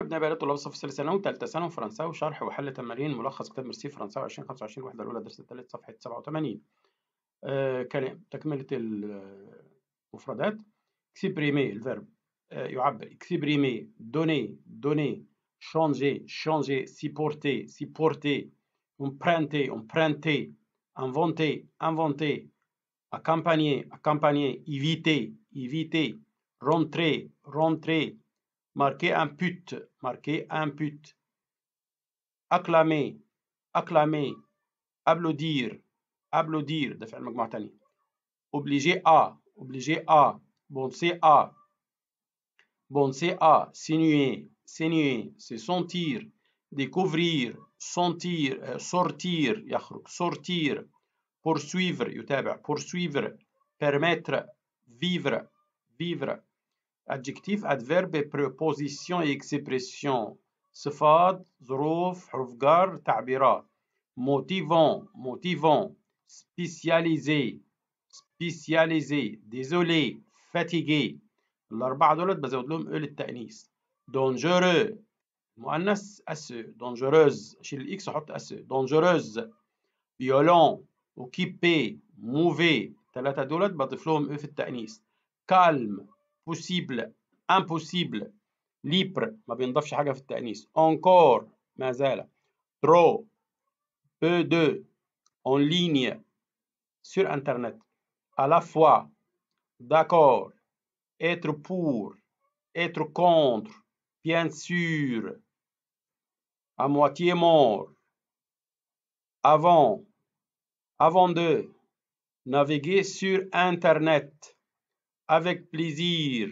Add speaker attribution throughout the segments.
Speaker 1: أبناء بيانات طلاب الصف الثالث ثانوي وثالثة ثانوي فرنساوي شرح وحل تمارين ملخص كتاب ميرسي فرنساوي 2025 الوحدة الأولى درس الثالث صفحة 87. كلام تكملة المفردات. اكسبريمي الفيرب يعبر اكسبريمي دوني شانجي سيبورتي امبرانتي انفونتي accompagner éviter rentrer marquer un but acclamer applaudir ده فعل مجموعة تانية obliger à penser à sinuer se sentir découvrir sortir يخرج sortir poursuivre يتابع poursuivre permettre vivre adjectif adverbe préposition et expression صفات ظروف حروف جر تعبيرات motivant spécialisé désolé fatigué الأربعة دولت بزود لهم للتأنيث dangereux مؤنث dangereuse أشيل الإكس وأحط dangereuse violent occupé mauvais ثلاثة دولت بضيف لهم في التأنيث calme possible impossible libre ما بينضافش حاجة في التأنيث encore ما زال trop peu de en ligne sur internet à la fois d'accord être pour être contre bien sûr à moitié mort avant de naviguer sur internet avec plaisir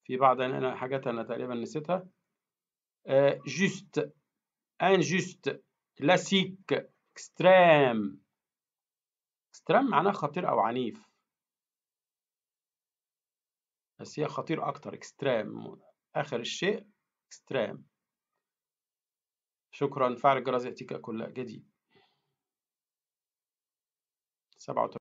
Speaker 1: في بعض هنا حاجات أنا تقريبا نسيتها juste injuste classique extrême معناه خطير أو عنيف بس هي خطير أكتر extrême آخر الشيء extrême. شكرا. فعل الجرس يأتيك كل جديد. 87